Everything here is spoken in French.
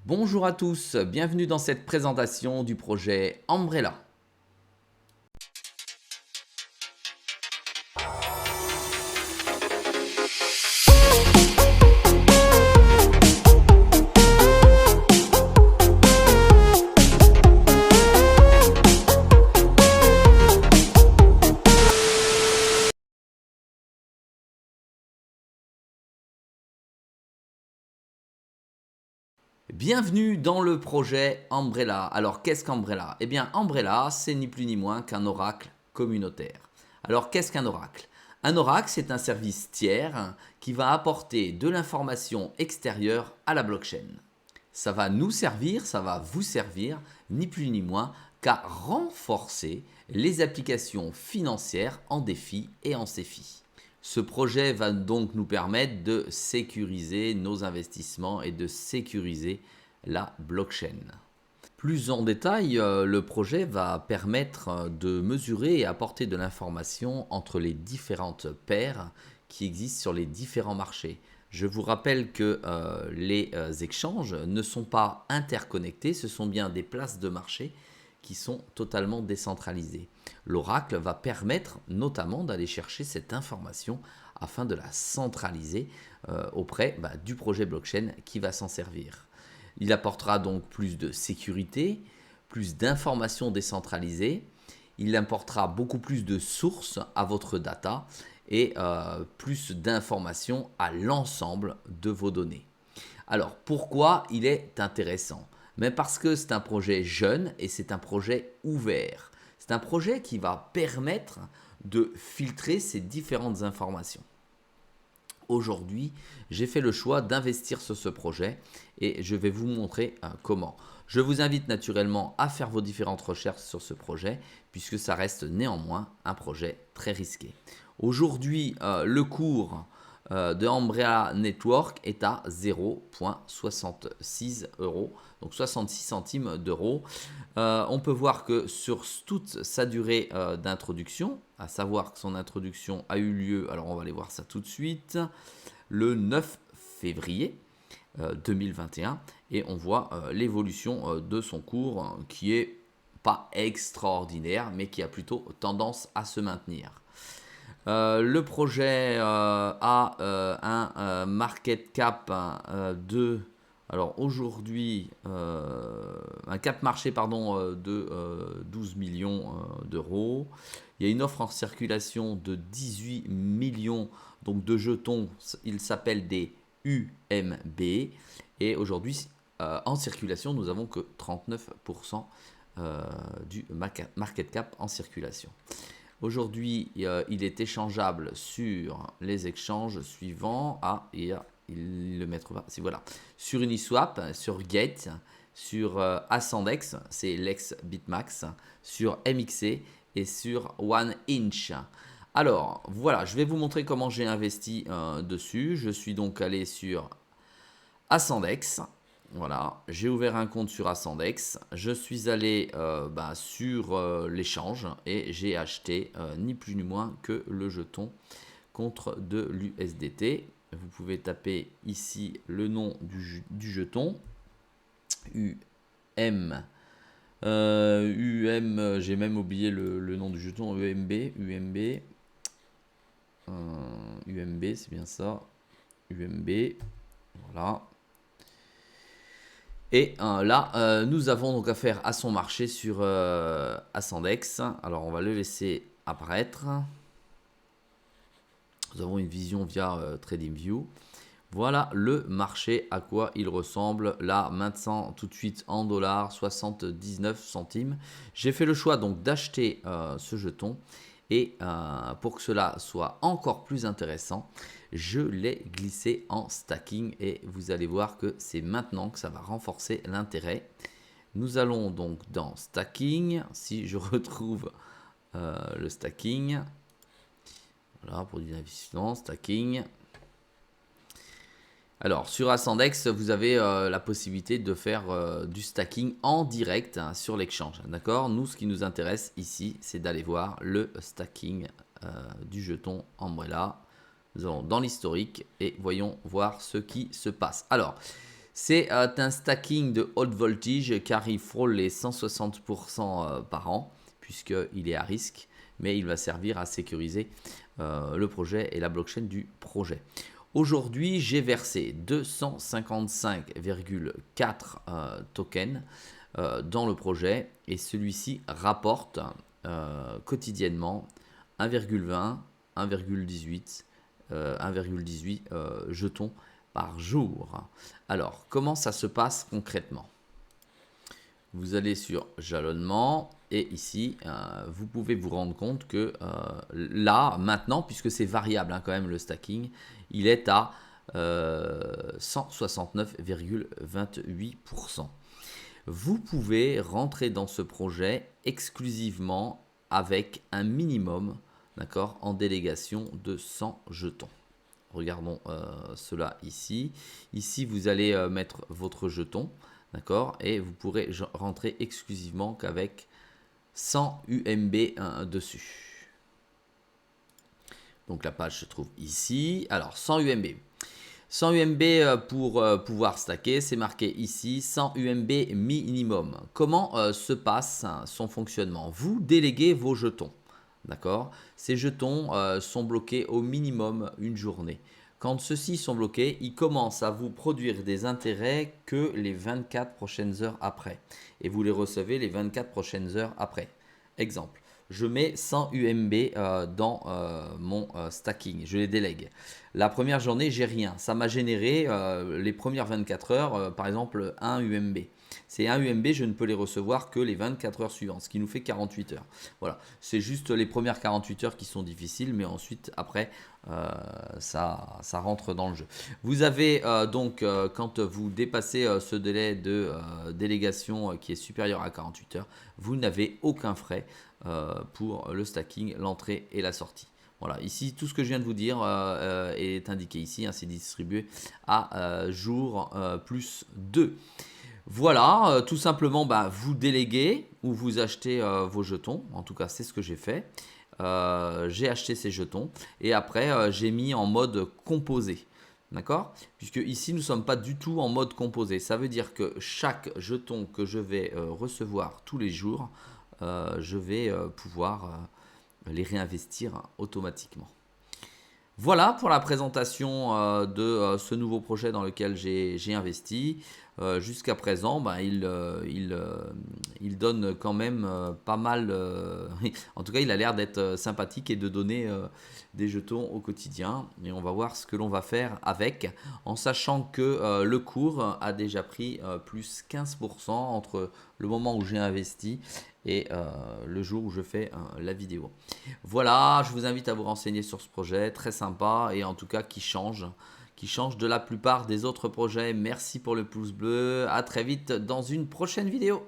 Bonjour à tous, bienvenue dans cette présentation du projet Umbrella. Bienvenue dans le projet Umbrella. Alors qu'est-ce qu'Umbrella? Eh bien Umbrella, c'est ni plus ni moins qu'un oracle communautaire. Alors qu'est-ce qu'un oracle? Un oracle, c'est un service tiers qui va apporter de l'information extérieure à la blockchain. Ça va nous servir, ça va vous servir, ni plus ni moins qu'à renforcer les applications financières en DeFi et en CeFi. Ce projet va donc nous permettre de sécuriser nos investissements et de sécuriser la blockchain. Plus en détail, le projet va permettre de mesurer et apporter de l'information entre les différentes paires qui existent sur les différents marchés. Je vous rappelle que les exchanges ne sont pas interconnectés, ce sont bien des places de marché qui sont totalement décentralisées. L'oracle va permettre notamment d'aller chercher cette information afin de la centraliser auprès du projet blockchain qui va s'en servir. Il apportera donc plus de sécurité, plus d'informations décentralisées. Il apportera beaucoup plus de sources à votre data et plus d'informations à l'ensemble de vos données. Alors pourquoi il est intéressant? Mais parce que c'est un projet jeune et c'est un projet ouvert. C'est un projet qui va permettre de filtrer ces différentes informations. Aujourd'hui, j'ai fait le choix d'investir sur ce projet et je vais vous montrer comment. Je vous invite naturellement à faire vos différentes recherches sur ce projet puisque ça reste néanmoins un projet très risqué. Aujourd'hui, le cours de Umbrella Network est à 0,66 euros, donc 66 centimes d'euros. On peut voir que sur toute sa durée d'introduction, à savoir que son introduction a eu lieu, alors on va aller voir ça tout de suite, le 9 février 2021 et on voit l'évolution de son cours qui est pas extraordinaire mais qui a plutôt tendance à se maintenir. Le projet a un market cap de, alors aujourd'hui, un cap marché de 12 millions d'euros. Il y a une offre en circulation de 18 millions donc de jetons. Il s'appelle des UMB. Et aujourd'hui, en circulation, nous avons que 39% du market cap en circulation. Aujourd'hui, il est échangeable sur les exchanges suivants. Ah, il le mettre pas. Voilà. Sur Uniswap, sur Gate, sur Ascendex, c'est l'ex Bitmax, sur MXC et sur OneInch. Alors, voilà, je vais vous montrer comment j'ai investi dessus. Je suis donc allé sur Ascendex. Voilà, j'ai ouvert un compte sur Ascendex, je suis allé sur l'échange et j'ai acheté ni plus ni moins que le jeton contre de l'USDT. Vous pouvez taper ici le nom du jeton, UM, j'ai même oublié le nom du jeton, UMB, c'est bien ça, UMB, voilà. Et là, nous avons donc affaire à son marché sur Ascendex. Alors, on va le laisser apparaître. Nous avons une vision via TradingView. Voilà le marché, à quoi il ressemble. Là, maintenant, tout de suite en dollars, 79 centimes. J'ai fait le choix donc d'acheter ce jeton. Et pour que cela soit encore plus intéressant, je l'ai glissé en stacking et vous allez voir que c'est maintenant que ça va renforcer l'intérêt. Nous allons donc dans stacking. Si je retrouve le stacking, voilà, pour du investissement, stacking. Alors sur Ascendex, vous avez la possibilité de faire du stacking en direct sur l'exchange. D'accord? Nous, ce qui nous intéresse ici, c'est d'aller voir le stacking du jeton Umbrella. Nous allons dans l'historique et voyons voir ce qui se passe. Alors, C'est un stacking de haute voltage car il frôle les 160% par an puisqu'il est à risque, mais il va servir à sécuriser le projet et la blockchain du projet. Aujourd'hui, j'ai versé 255,4 tokens dans le projet et celui-ci rapporte quotidiennement 1,20, 1,18, 1,18 jetons par jour. Alors, comment ça se passe concrètement? Vous allez sur jalonnement et ici, vous pouvez vous rendre compte que là, maintenant, puisque c'est variable quand même le stacking, il est à 169,28%. Vous pouvez rentrer dans ce projet exclusivement avec un minimum, d'accord, en délégation de 100 jetons. Regardons cela ici. Ici, vous allez mettre votre jeton, d'accord, et vous pourrez rentrer exclusivement qu'avec 100 UMB dessus. Donc la page se trouve ici. Alors 100 UMB. 100 UMB pour pouvoir stacker, c'est marqué ici 100 UMB minimum. Comment se passe son fonctionnement? Vous déléguez vos jetons, d'accord? Ces jetons sont bloqués au minimum une journée. Quand ceux-ci sont bloqués, ils commencent à vous produire des intérêts que les 24 prochaines heures après. Et vous les recevez les 24 prochaines heures après. Exemple. Je mets 100 UMB dans mon stacking, je les délègue. La première journée, j'ai rien. Ça m'a généré les premières 24 heures, par exemple, 1 UMB. Ces 1 UMB, je ne peux les recevoir que les 24 heures suivantes, ce qui nous fait 48 heures. Voilà, c'est juste les premières 48 heures qui sont difficiles, mais ensuite, après, ça rentre dans le jeu. Vous avez donc, quand vous dépassez ce délai de délégation qui est supérieur à 48 heures, vous n'avez aucun frais pour le stacking, l'entrée et la sortie. Voilà, ici, tout ce que je viens de vous dire est indiqué ici, hein, c'est distribué à jour plus 2. Voilà, tout simplement, vous déléguez ou vous achetez vos jetons. En tout cas, c'est ce que j'ai fait. J'ai acheté ces jetons et après, j'ai mis en mode composé. D'accord? Puisque ici, nous ne sommes pas du tout en mode composé. Ça veut dire que chaque jeton que je vais recevoir tous les jours, je vais pouvoir les réinvestir automatiquement. Voilà pour la présentation de ce nouveau projet dans lequel j'ai investi. Jusqu'à présent, il donne quand même pas mal. En tout cas, il a l'air d'être sympathique et de donner des jetons au quotidien. Et on va voir ce que l'on va faire avec, en sachant que le cours a déjà pris plus 15% entre le moment où j'ai investi et le jour où je fais la vidéo. Voilà, je vous invite à vous renseigner sur ce projet, très sympa et en tout cas qui change de la plupart des autres projets. Merci pour le pouce bleu, à très vite dans une prochaine vidéo.